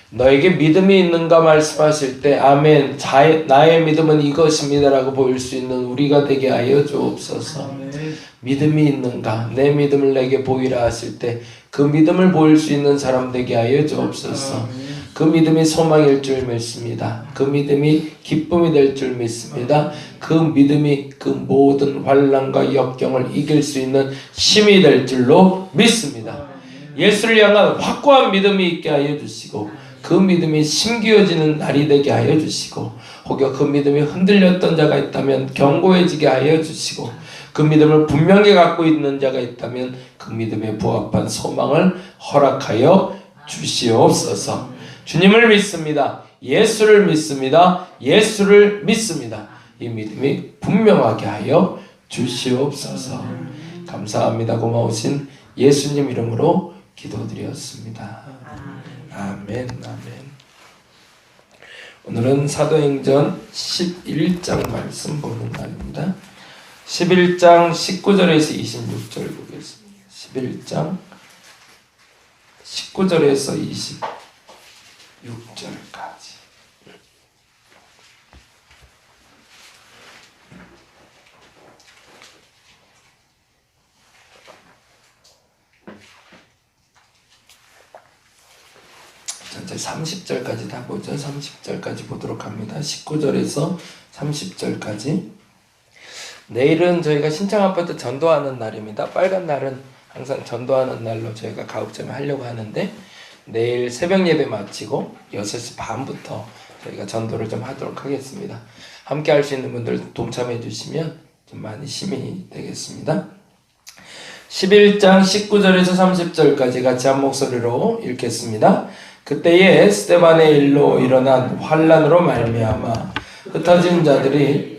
너에게 믿음이 있는가 말씀하실 때 아멘 나의 믿음은 이것입니다라고 보일 수 있는 우리가 되게 하여 주옵소서. 믿음이 있는가 내 믿음을 내게 보이라 하실 때 그 믿음을 보일 수 있는 사람 되게 하여 주옵소서. 그 믿음이 소망일 줄 믿습니다. 그 믿음이 기쁨이 될 줄 믿습니다. 그 믿음이 그 모든 환난과 역경을 이길 수 있는 힘이 될 줄로 믿습니다. 예수를 향한 확고한 믿음이 있게 하여 주시고 그 믿음이 심기어지는 날이 되게 하여 주시고 혹여 그 믿음이 흔들렸던 자가 있다면 견고해지게 하여 주시고 그 믿음을 분명히 갖고 있는 자가 있다면 그 믿음에 부합한 소망을 허락하여 주시옵소서. 주님을 믿습니다. 예수를 믿습니다. 예수를 믿습니다. 이 믿음이 분명하게 하여 주시옵소서. 감사합니다. 고마우신 예수님 이름으로 기도드렸습니다. 아멘. 아멘. 오늘은 사도행전 11장 말씀 보는 날입니다. 11장 19절에서 26절 보겠습니다. 11장 19절에서 26절까지. 전체 30절까지 다 보죠. 30절까지 보도록 합니다. 19절에서 30절까지. 내일은 저희가 신창아파트 전도하는 날입니다. 빨간 날은 항상 전도하는 날로 저희가 가급적이면 하려고 하는데 내일 새벽 예배 마치고 6시 반부터 저희가 전도를 좀 하도록 하겠습니다. 함께 할 수 있는 분들 동참해 주시면 좀 많이 힘이 되겠습니다. 11장 19절에서 30절까지 같이 한 목소리로 읽겠습니다. 그때에 스데반의 일로 일어난 환난으로 말미암아 흩어진 자들이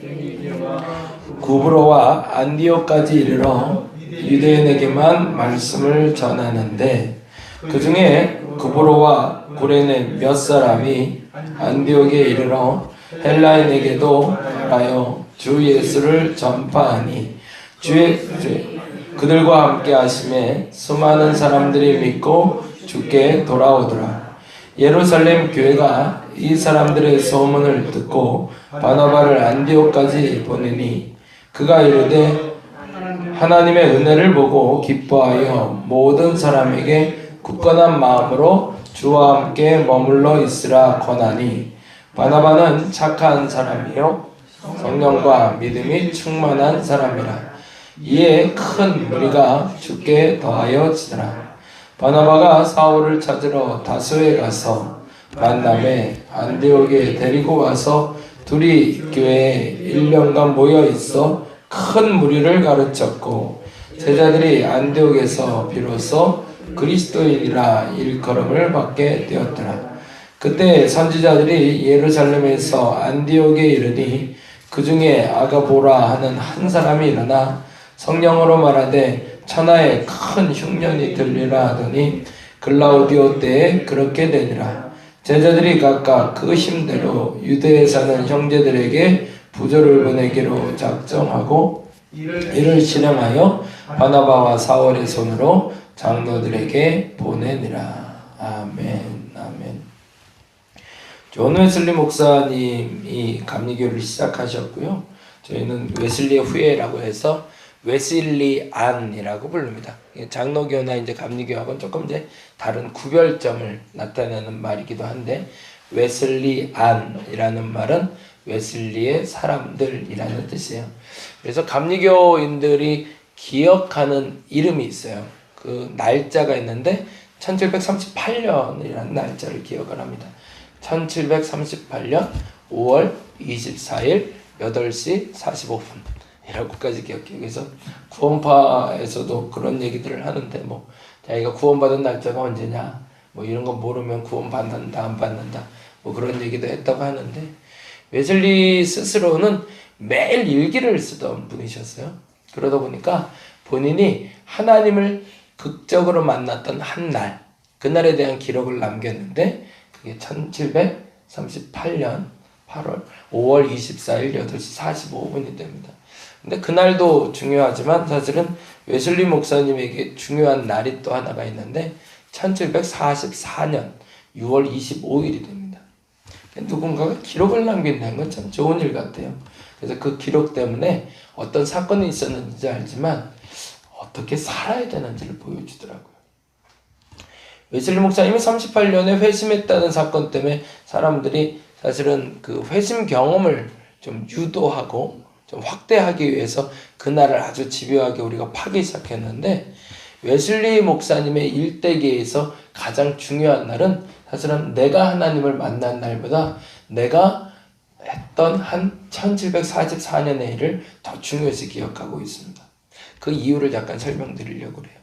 구브로와 안디옥까지 이르러 유대인에게만 말씀을 전하는데 그 중에 구브로와 구레네 몇 사람이 안디옥에 이르러 헬라인에게도 말하여 주 예수를 전파하니 그들과 함께 하심에 수많은 사람들이 믿고 주께 돌아오더라. 예루살렘 교회가 이 사람들의 소문을 듣고 바나바를 안디옥까지 보내니 그가 이르되 하나님의 은혜를 보고 기뻐하여 모든 사람에게 굳건한 마음으로 주와 함께 머물러 있으라 권하니 바나바는 착한 사람이요 성령과 믿음이 충만한 사람이라. 이에 큰 무리가 주께 더하여 지더라. 바나바가 사울을 찾으러 다소에 가서 만남에 안디옥에 데리고 와서 둘이 교회에 1년간 모여 있어 큰 무리를 가르쳤고 제자들이 안디옥에서 비로소 그리스도인이라 일컬음을 받게 되었더라. 그때 선지자들이 예루살렘에서 안디옥에 이르니 그 중에 아가보라 하는 한 사람이 일어나 성령으로 말하되 천하에 큰 흉년이 들리라 하더니 글라우디오 때에 그렇게 되니라. 제자들이 각각 그 힘대로 유대에 사는 형제들에게 부조를 보내기로 작정하고 이를 실행하여 바나바와 사울의 손으로 장로들에게 보내니라. 아멘. 아멘. 존 웨슬리 목사님이 감리교를 시작하셨고요. 저희는 웨슬리의 후예라고 해서 웨슬리안이라고 부릅니다. 장로교나 이제 감리교하고는 조금 이제 다른 구별점을 나타내는 말이기도 한데 웨슬리안이라는 말은 웨슬리의 사람들이라는 뜻이에요. 그래서 감리교인들이 기억하는 이름이 있어요. 그 날짜가 있는데 1738년이라는 날짜를 기억을 합니다. 1738년 5월 24일 8시 45분 이라고까지 기억해요. 그래서 구원파에서도 그런 얘기들을 하는데 뭐 자기가 구원받은 날짜가 언제냐 뭐 이런 거 모르면 구원받는다 안 받는다 뭐 그런 얘기도 했다고 하는데 웨슬리 스스로는 매일 일기를 쓰던 분이셨어요. 그러다 보니까 본인이 하나님을 극적으로 만났던 한 날, 그날에 대한 기록을 남겼는데 그게 1738년 8월 5월 24일 8시 45분이 됩니다. 근데 그날도 중요하지만 사실은 웨슬리 목사님에게 중요한 날이 또 하나가 있는데 1744년 6월 25일이 됩니다. 누군가가 기록을 남긴다는 건 참 좋은 일 같아요. 그래서 그 기록 때문에 어떤 사건이 있었는지 알지만 어떻게 살아야 되는지를 보여주더라고요. 웨슬리 목사님이 38년에 회심했다는 사건 때문에 사람들이 사실은 그 회심 경험을 좀 유도하고 좀 확대하기 위해서 그날을 아주 집요하게 우리가 파기 시작했는데, 웨슬리 목사님의 일대기에서 가장 중요한 날은 사실은 내가 하나님을 만난 날보다 내가 했던 한 1744년의 일을 더 중요시 기억하고 있습니다. 그 이유를 약간 설명드리려고 그래요.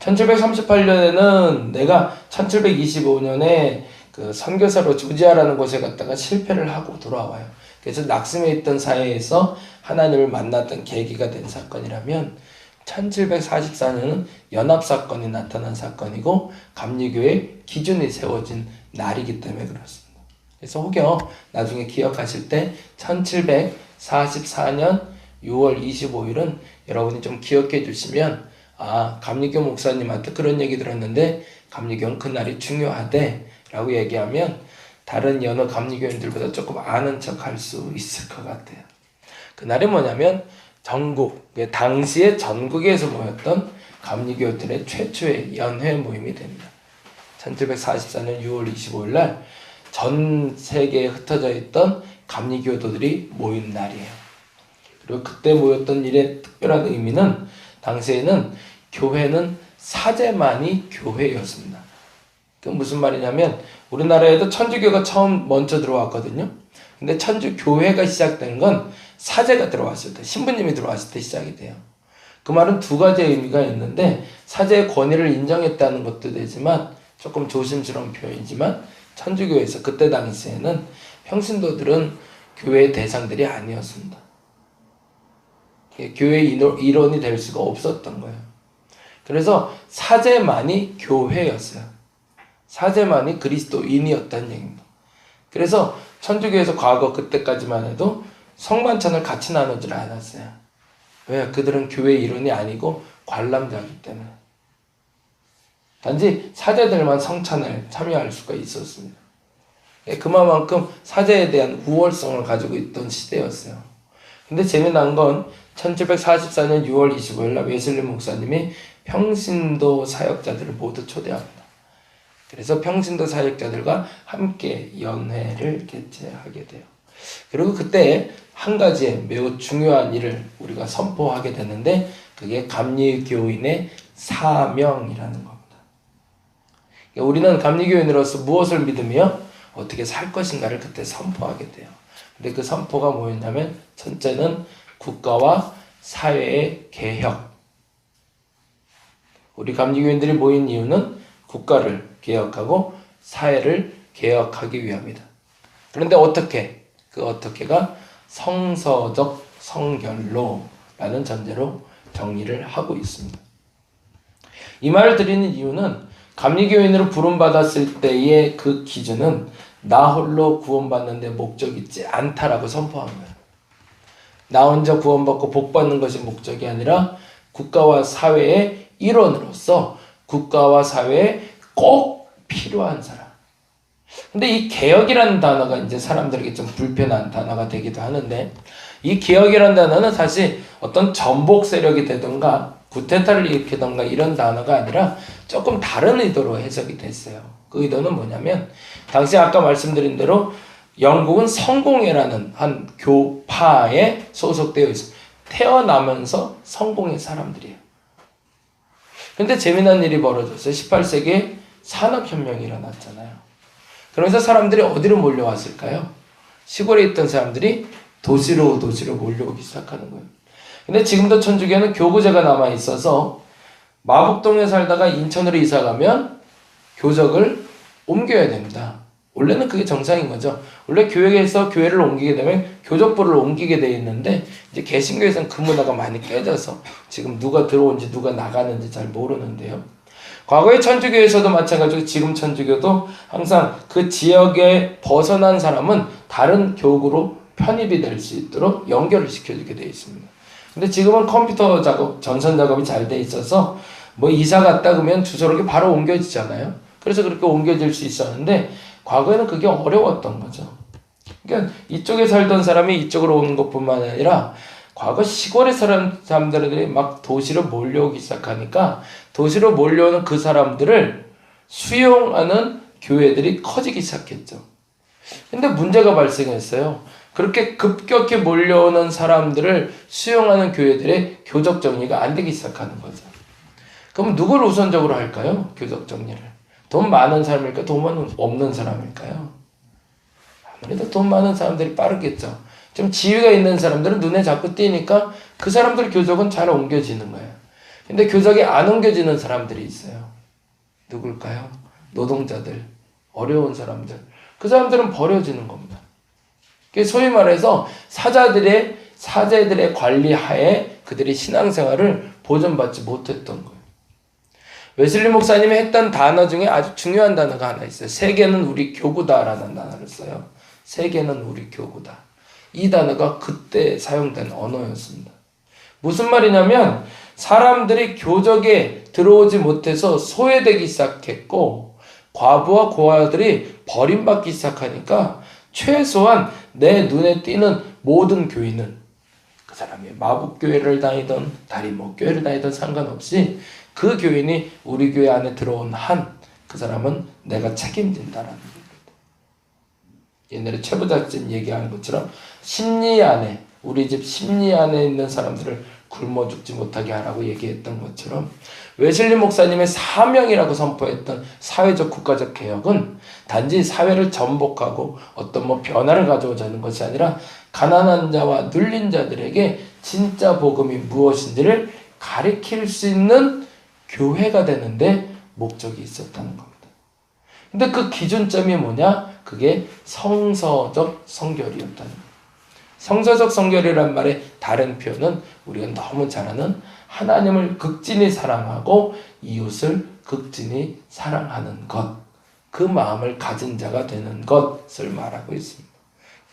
1738년에는 내가 1725년에 그 선교사로 조지아라는 곳에 갔다가 실패를 하고 돌아와요. 그래서 낙심해 있던 사회에서 하나님을 만났던 계기가 된 사건이라면, 1744년은 연합사건이 나타난 사건이고 감리교의 기준이 세워진 날이기 때문에 그렇습니다. 그래서 혹여 나중에 기억하실 때 1744년 6월 25일은 여러분이 좀 기억해 주시면, 아, 감리교 목사님한테 그런 얘기 들었는데 감리교는 그날이 중요하대 라고 얘기하면 다른 여느 감리교인들보다 조금 아는 척 할 수 있을 것 같아요. 그날이 뭐냐면 전국, 당시에 전국에서 모였던 감리교들의 최초의 연회 모임이 됩니다. 1744년 6월 25일 날 전 세계에 흩어져 있던 감리교도들이 모인 날이에요. 그리고 그때 모였던 일의 특별한 의미는, 당시에는 교회는 사제만이 교회였습니다. 그 무슨 말이냐면, 우리나라에도 천주교가 처음 먼저 들어왔거든요. 근데 천주교회가 시작된 건 사제가 들어왔을 때, 신부님이 들어왔을 때 시작이 돼요. 그 말은 두 가지의 의미가 있는데, 사제의 권위를 인정했다는 것도 되지만, 조금 조심스러운 표현이지만, 천주교에서 그때 당시에는 평신도들은 교회의 대상들이 아니었습니다. 교회의 일원이 될 수가 없었던 거예요. 그래서 사제만이 교회였어요. 사제만이 그리스도인이었다는 얘기입니다. 그래서 천주교에서 과거 그때까지만 해도 성만찬을 같이 나누질 않았어요. 왜? 그들은 교회의 일원이 아니고 관람자이기 때문에. 단지 사제들만 성찬을 참여할 수가 있었습니다. 그만큼 사제에 대한 우월성을 가지고 있던 시대였어요. 근데 재미난 건 1744년 6월 25일 날 웨슬리 목사님이 평신도 사역자들을 모두 초대합니다. 그래서 평신도 사역자들과 함께 연회를 개최하게 돼요. 그리고 그때 한 가지의 매우 중요한 일을 우리가 선포하게 되는데, 그게 감리교인의 사명이라는 겁니다. 우리는 감리교인으로서 무엇을 믿으며 어떻게 살 것인가를 그때 선포하게 돼요. 근데 그 선포가 뭐였냐면, 첫째는 국가와 사회의 개혁. 우리 감리교인들이 모인 이유는 국가를 개혁하고 사회를 개혁하기 위함이다. 그런데 어떻게? 그 어떻게가 성서적 성결로라는 전제로 정리를 하고 있습니다. 이 말을 드리는 이유는, 감리교인으로 부름받았을 때의 그 기준은 나 홀로 구원받는 데 목적이 있지 않다라고 선포한 거예요. 나 혼자 구원받고 복받는 것이 목적이 아니라 국가와 사회의 일원으로서 국가와 사회에 꼭 필요한 사람. 근데 이 개혁이라는 단어가 이제 사람들에게 좀 불편한 단어가 되기도 하는데, 이 개혁이라는 단어는 사실 어떤 전복 세력이 되던가 구테타를 일으키던가 이런 단어가 아니라 조금 다른 의도로 해석이 됐어요. 그 의도는 뭐냐면, 당시 아까 말씀드린 대로 영국은 성공회라는 한 교파에 소속되어 있어요. 태어나면서 성공의 사람들이에요. 근데 재미난 일이 벌어졌어요. 18세기에 산업혁명이 일어났잖아요. 그러면서 사람들이 어디로 몰려왔을까요? 시골에 있던 사람들이 도시로 몰려오기 시작하는 거예요. 근데 지금도 천주교는 교구제가 남아있어서 마북동에 살다가 인천으로 이사가면 교적을 옮겨야 됩니다. 원래는 그게 정상인 거죠. 원래 교회에서 교회를 옮기게 되면 교적부를 옮기게 돼 있는데, 이제 개신교에서는 그 문화가 많이 깨져서 지금 누가 들어온지 누가 나가는지 잘 모르는데요. 과거의 천주교에서도 마찬가지고 지금 천주교도 항상 그 지역에 벗어난 사람은 다른 교구로 편입이 될 수 있도록 연결을 시켜주게 되어 있습니다. 근데 지금은 컴퓨터 작업, 전선 작업이 잘 돼 있어서 뭐 이사 갔다 그러면 주소록이 바로 옮겨지잖아요. 그래서 그렇게 옮겨질 수 있었는데 과거에는 그게 어려웠던 거죠. 그러니까 이쪽에 살던 사람이 이쪽으로 오는 것뿐만 아니라 과거 시골에 사는 사람들이 막 도시로 몰려오기 시작하니까 도시로 몰려오는 그 사람들을 수용하는 교회들이 커지기 시작했죠. 근데 문제가 발생했어요. 그렇게 급격히 몰려오는 사람들을 수용하는 교회들의 교적 정리가 안 되기 시작하는 거죠. 그럼 누구를 우선적으로 할까요? 교적 정리를. 돈 많은 사람일까요? 돈 없는 사람일까요? 아무래도 돈 많은 사람들이 빠르겠죠. 좀 지위가 있는 사람들은 눈에 자꾸 띄니까 그 사람들 교적은 잘 옮겨지는 거예요. 근데 교적이 안 옮겨지는 사람들이 있어요. 누굴까요? 노동자들, 어려운 사람들. 그 사람들은 버려지는 겁니다. 소위 말해서 사제들의 관리하에 그들이 신앙생활을 보존받지 못했던 거예요. 웨슬리 목사님이 했던 단어 중에 아주 중요한 단어가 하나 있어요. 세계는 우리 교구다라는 단어를 써요. 세계는 우리 교구다. 이 단어가 그때 사용된 언어였습니다. 무슨 말이냐면 사람들이 교적에 들어오지 못해서 소외되기 시작했고 과부와 고아들이 버림받기 시작하니까 최소한 내 눈에 띄는 모든 교인은 그 사람이 마법교회를 다니던 다리목교회를 다니던 상관없이 그 교인이 우리 교회 안에 들어온 한 그 사람은 내가 책임진다라는 겁니다. 옛날에 최 부장님 얘기하는 것처럼 심리 안에 우리 집 심리 안에 있는 사람들을 굶어 죽지 못하게 하라고 얘기했던 것처럼 웨슬리 목사님의 사명이라고 선포했던 사회적 국가적 개혁은 단지 사회를 전복하고 어떤 변화를 가져오자는 것이 아니라 가난한 자와 눌린 자들에게 진짜 복음이 무엇인지를 가리킬 수 있는 교회가 되는데 목적이 있었다는 겁니다. 근데 그 기준점이 뭐냐? 그게 성서적 성결이었다는 거예요. 성서적 성결이란 말의 다른 표현은 우리가 너무 잘 아는 하나님을 극진히 사랑하고 이웃을 극진히 사랑하는 것, 그 마음을 가진 자가 되는 것을 말하고 있습니다.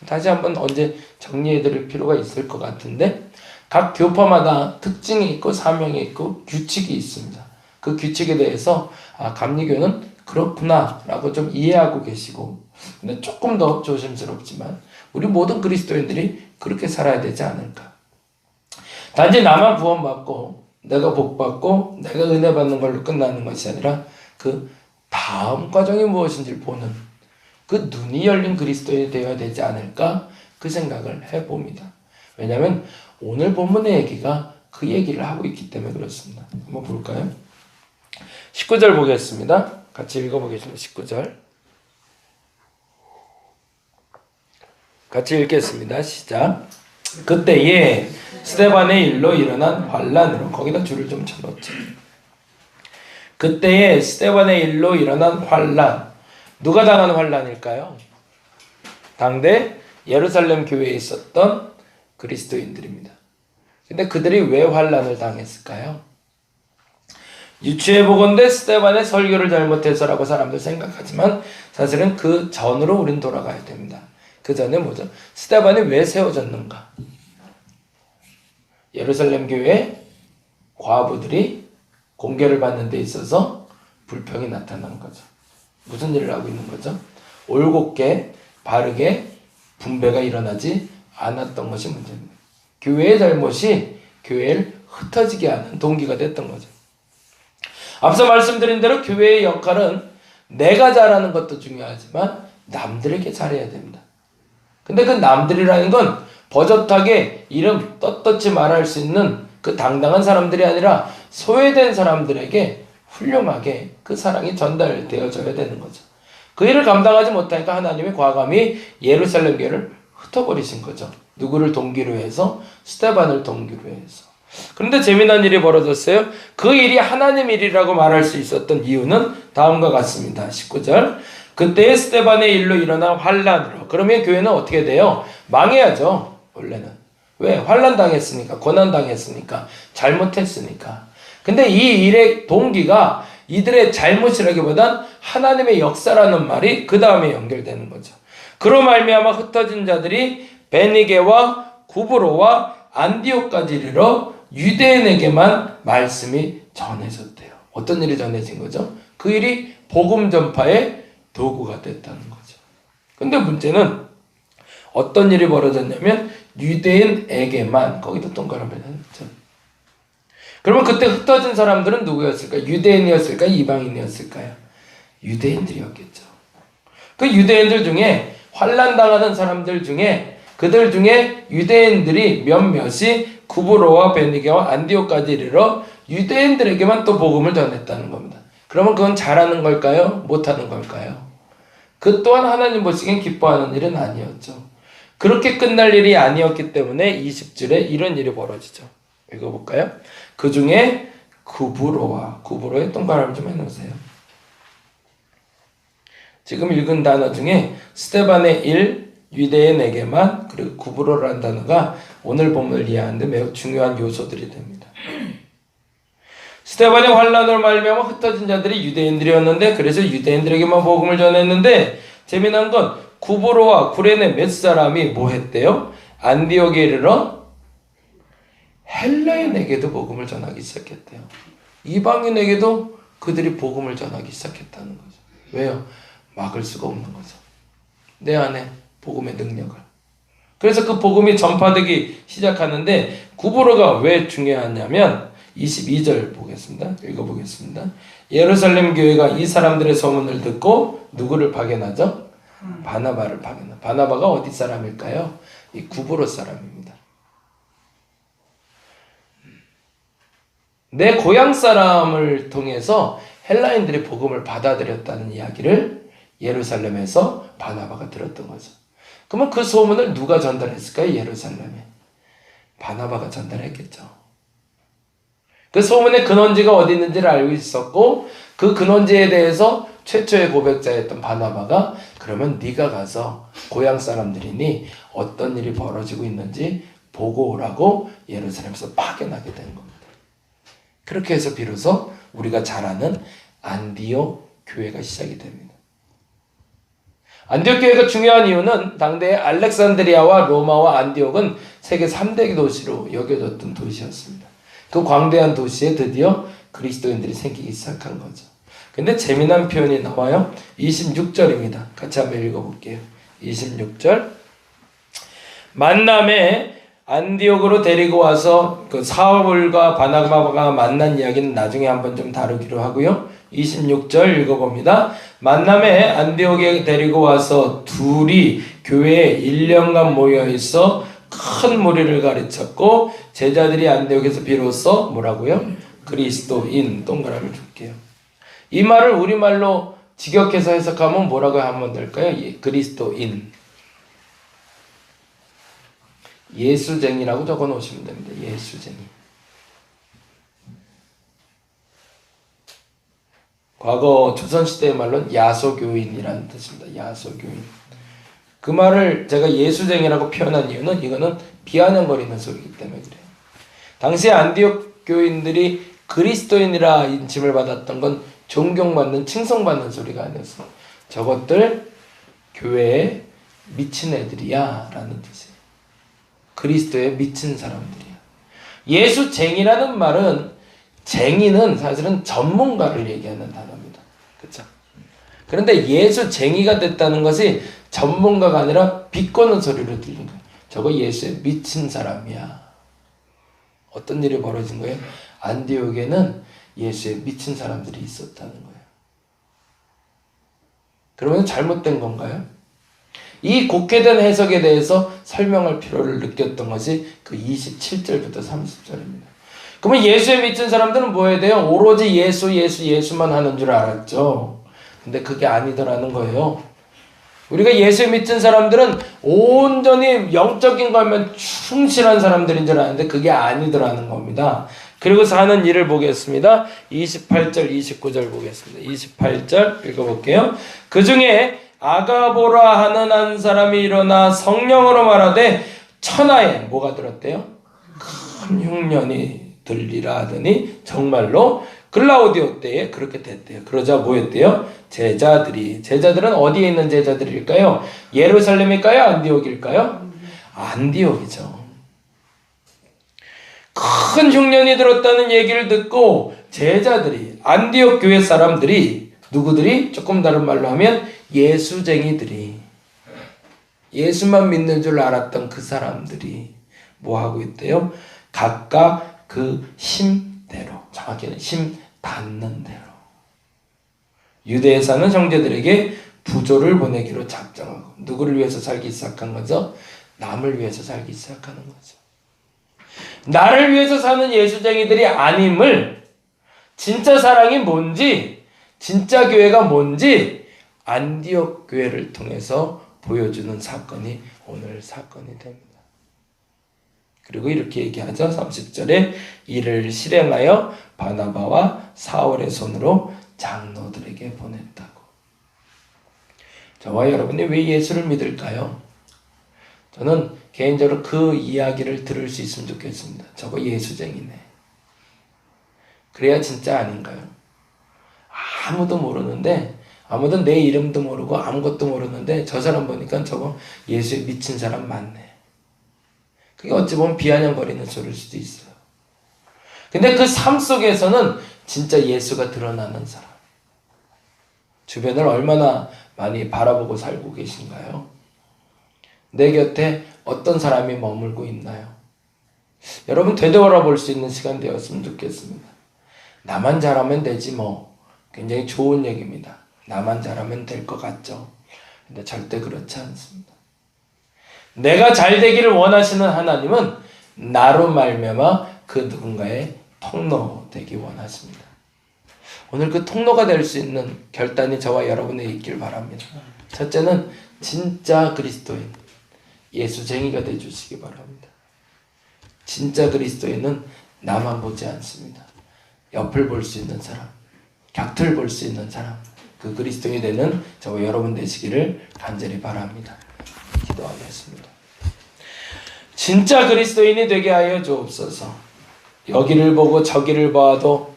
다시 한번 언제 정리해 드릴 필요가 있을 것 같은데 각 교파마다 특징이 있고 사명이 있고 규칙이 있습니다. 그 규칙에 대해서 감리교는 그렇구나 라고 좀 이해하고 계시고 근데 조금 더 조심스럽지만 우리 모든 그리스도인들이 그렇게 살아야 되지 않을까. 단지 나만 구원받고 내가 복받고 내가 은혜 받는 걸로 끝나는 것이 아니라 그 다음 과정이 무엇인지를 보는 그 눈이 열린 그리스도인이 되어야 되지 않을까 그 생각을 해봅니다. 왜냐하면 오늘 본문의 얘기가 그 얘기를 하고 있기 때문에 그렇습니다. 한번 볼까요? 19절 보겠습니다. 같이 읽어보겠습니다. 19절 같이 읽겠습니다. 시작. 그때에 스데반의 일로 일어난 환란으로 거기다 줄을 좀 쳐놓죠. 그때에 스데반의 일로 일어난 환란. 누가 당한 환란일까요? 당대 예루살렘 교회에 있었던 그리스도인들입니다. 근데 그들이 왜 환란을 당했을까요? 유추해보건대 스데반의 설교를 잘못해서라고 사람들 생각하지만 사실은 그 전으로 우린 돌아가야 됩니다. 그 전에 뭐죠? 스데반이 왜 세워졌는가? 예루살렘 교회 과부들이 공개를 받는 데 있어서 불평이 나타난 거죠. 무슨 일을 하고 있는 거죠? 올곧게 바르게 분배가 일어나지 않았던 것이 문제입니다. 교회의 잘못이 교회를 흩어지게 하는 동기가 됐던 거죠. 앞서 말씀드린 대로 교회의 역할은 내가 잘하는 것도 중요하지만 남들에게 잘해야 됩니다. 근데 그 남들이라는 건 버젓하게 이름 떳떳이 말할 수 있는 그 당당한 사람들이 아니라 소외된 사람들에게 훌륭하게 그 사랑이 전달되어져야 되는 거죠. 그 일을 감당하지 못하니까 하나님이 과감히 예루살렘 교회를 흩어버리신 거죠. 누구를 동기로 해서? 스데반을 동기로 해서. 그런데 재미난 일이 벌어졌어요. 그 일이 하나님 일이라고 말할 수 있었던 이유는 다음과 같습니다. 19절 그때의 스데반의 일로 일어난 환란으로. 그러면 교회는 어떻게 돼요? 망해야죠. 원래는. 왜? 환란 당했으니까. 고난 당했으니까. 잘못했으니까. 근데 이 일의 동기가 이들의 잘못이라기보단 하나님의 역사라는 말이 그 다음에 연결되는 거죠. 그로 말미암아 흩어진 자들이 베니게와 구브로와 안디옥까지 이르러 유대인에게만 말씀이 전해졌대요. 어떤 일이 전해진 거죠? 그 일이 복음 전파의 도구가 됐다는 거죠. 근데 문제는 어떤 일이 벌어졌냐면 유대인에게만, 거기도 동그라미를 했죠. 그러면 그때 흩어진 사람들은 누구였을까요? 유대인이었을까요? 이방인이었을까요? 유대인들이었겠죠. 그 유대인들 중에 환난당하는 사람들 중에 그들 중에 유대인들이 몇몇이 구브로와 베니게와 안디옥까지 이르러 유대인들에게만 또 복음을 전했다는 겁니다. 그러면 그건 잘하는 걸까요? 못하는 걸까요? 그 또한 하나님 보시기엔 기뻐하는 일은 아니었죠. 그렇게 끝날 일이 아니었기 때문에 20절에 이런 일이 벌어지죠. 읽어볼까요? 그 중에 구브로의 동그라미 좀 해놓으세요. 지금 읽은 단어 중에 스데반의 일, 유대인에게만, 그리고 구브로라는 단어가 오늘 본문을 이해하는데 매우 중요한 요소들이 됩니다. 스데반의 환난으로 말미암아 흩어진 자들이 유대인들이었는데, 그래서 유대인들에게만 복음을 전했는데, 재미난 건 구브로와 구레네 몇 사람이 뭐 했대요? 안디옥에 이르러 헬라인에게도 복음을 전하기 시작했대요. 이방인에게도 그들이 복음을 전하기 시작했다는 거죠. 왜요? 막을 수가 없는 거죠. 내 안에 복음의 능력을. 그래서 그 복음이 전파되기 시작하는데, 구브로가 왜 중요하냐면 22절 보겠습니다. 읽어보겠습니다. 예루살렘 교회가 이 사람들의 소문을 듣고 누구를 파견하죠? 바나바를 파견하죠. 바나바가 어디 사람일까요? 이 구브로 사람입니다. 내 고향 사람을 통해서 헬라인들이 복음을 받아들였다는 이야기를 예루살렘에서 바나바가 들었던 거죠. 그러면 그 소문을 누가 전달했을까요? 예루살렘에. 바나바가 전달했겠죠. 그 소문의 근원지가 어디 있는지를 알고 있었고, 그 근원지에 대해서 최초의 고백자였던 바나바가 그러면 네가 가서 고향 사람들이니 어떤 일이 벌어지고 있는지 보고 오라고 예루살렘에서 파견하게 된 겁니다. 그렇게 해서 비로소 우리가 잘 아는 안디옥 교회가 시작이 됩니다. 안디옥 교회가 중요한 이유는 당대의 알렉산드리아와 로마와 안디옥은 세계 3대 도시로 여겨졌던 도시였습니다. 그 광대한 도시에 드디어 그리스도인들이 생기기 시작한 거죠. 근데 재미난 표현이 나와요. 26절입니다. 같이 한번 읽어볼게요. 26절. 만남에 안디옥으로 데리고 와서 그 사울과 바나바가 만난 이야기는 나중에 한번 좀 다루기로 하고요. 26절 읽어봅니다. 만남에 안디옥에 데리고 와서 둘이 교회에 1년간 모여있어 큰 무리를 가르쳤고, 제자들이 안디옥에서 비로소 뭐라고요? 그리스도인, 동그라미를 줄게요. 이 말을 우리말로 직역해서 해석하면 뭐라고 하면 될까요? 그리스도인. 예수쟁이라고 적어 놓으시면 됩니다. 예수쟁이. 과거 조선시대의 말로는 야소교인이라는 뜻입니다. 야소교인. 그 말을 제가 예수쟁이라고 표현한 이유는 이거는 비아냥거리는 소리이기 때문에 그래요. 당시에 안디옥 교인들이 그리스도인이라 인칭을 받았던 건 존경받는, 칭송받는 소리가 아니었어. 저것들 교회에 미친 애들이야 라는 뜻이에요. 그리스도에 미친 사람들이야. 예수쟁이라는 말은, 쟁이는 사실은 전문가를 얘기하는 단어입니다. 그렇죠? 그런데 예수쟁이가 됐다는 것이 전문가가 아니라 비꼬는 소리로 들린 거예요. 저거 예수에 미친 사람이야. 어떤 일이 벌어진 거예요? 안디옥에는 예수에 미친 사람들이 있었다는 거예요. 그러면 잘못된 건가요? 이 곡해된 해석에 대해서 설명할 필요를 느꼈던 것이 그 27절부터 30절입니다. 그러면 예수에 미친 사람들은 뭐 해야 돼요? 오로지 예수만 하는 줄 알았죠. 근데 그게 아니더라는 거예요. 우리가 예수에 미친 사람들은 온전히 영적인 것만 충실한 사람들인 줄 아는데 그게 아니더라는 겁니다. 그리고 사는 일을 보겠습니다. 28절, 29절 보겠습니다. 28절 읽어볼게요. 그 중에 아가보라 하는 한 사람이 일어나 성령으로 말하되 천하에 뭐가 들었대요? 큰 흉년이 들리라 하더니 정말로 글라우디오 때에 그렇게 됐대요. 그러자 뭐 했대요? 제자들은 어디에 있는 제자들일까요? 예루살렘일까요? 안디옥일까요? 안디옥이죠. 큰 흉년이 들었다는 얘기를 듣고 제자들이, 안디옥 교회 사람들이 누구들이? 조금 다른 말로 하면 예수쟁이들이, 예수만 믿는 줄 알았던 그 사람들이 뭐 하고 있대요? 각각 그 힘대로, 정확히는 힘 닿는 대로 유대에 사는 형제들에게 부조를 보내기로 작정하고, 누구를 위해서 살기 시작한 거죠? 남을 위해서 살기 시작하는 거죠. 나를 위해서 사는 예수쟁이들이 아님을, 진짜 사랑이 뭔지, 진짜 교회가 뭔지 안디옥 교회를 통해서 보여주는 사건이 오늘 사건이 됩니다. 그리고 이렇게 얘기하죠. 30절에 이를 실행하여 바나바와 사울의 손으로 장로들에게 보냈다고. 저와 여러분이 왜 예수를 믿을까요? 저는 개인적으로 그 이야기를 들을 수 있으면 좋겠습니다. 저거 예수쟁이네. 그래야 진짜 아닌가요? 아무도 모르는데, 아무도 내 이름도 모르고 아무것도 모르는데 저 사람 보니까 저거 예수에 미친 사람 많네. 그게 어찌 보면 비아냥거리는 소리일 수도 있어요. 근데 그 삶 속에서는 진짜 예수가 드러나는 사람. 주변을 얼마나 많이 바라보고 살고 계신가요? 내 곁에 어떤 사람이 머물고 있나요? 여러분 되돌아볼 수 있는 시간 되었으면 좋겠습니다. 나만 잘하면 되지 뭐. 굉장히 좋은 얘기입니다. 나만 잘하면 될 것 같죠? 근데 절대 그렇지 않습니다. 내가 잘 되기를 원하시는 하나님은 나로 말미암아 그 누군가의 통로 되기 원하십니다. 오늘 그 통로가 될 수 있는 결단이 저와 여러분에 있길 바랍니다. 첫째는 진짜 그리스도인, 예수쟁이가 되어주시기 바랍니다. 진짜 그리스도인은 나만 보지 않습니다. 옆을 볼 수 있는 사람, 곁을 볼 수 있는 사람, 그 그리스도인이 되는 저와 여러분 되시기를 간절히 바랍니다. 기도하겠습니다. 진짜 그리스도인이 되게 하여 주옵소서. 여기를 보고 저기를 봐도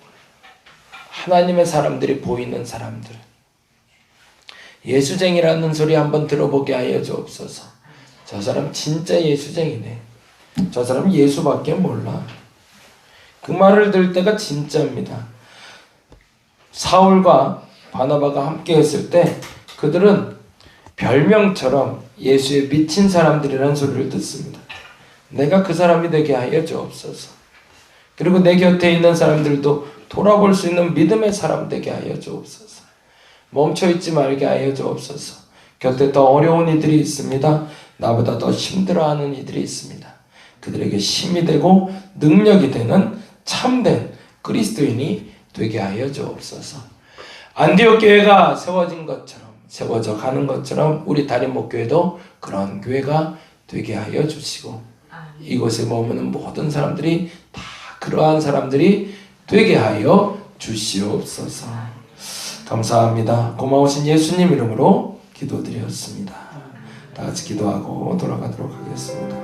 하나님의 사람들이 보이는 사람들, 예수쟁이라는 소리 한번 들어보게 하여 주옵소서. 저 사람 진짜 예수쟁이네. 저 사람 예수밖에 몰라. 그 말을 들을 때가 진짜입니다. 사울과 바나바가 함께 했을 때 그들은 별명처럼 예수에 미친 사람들이라는 소리를 듣습니다. 내가 그 사람이 되게 하여 주옵소서. 그리고 내 곁에 있는 사람들도 돌아볼 수 있는 믿음의 사람 되게 하여 주옵소서. 멈춰있지 말게 하여 주옵소서. 곁에 더 어려운 이들이 있습니다. 나보다 더 힘들어하는 이들이 있습니다. 그들에게 힘이 되고 능력이 되는 참된 그리스도인이 되게 하여 주옵소서. 안디옥 교회가 세워진 것처럼, 세워져 가는 것처럼 우리 다림목교회도 그런 교회가 되게 하여 주시고, 이곳에 머무는 모든 사람들이 다 그러한 사람들이 되게 하여 주시옵소서. 감사합니다. 고마우신 예수님 이름으로 기도드렸습니다. 다 같이 기도하고 돌아가도록 하겠습니다.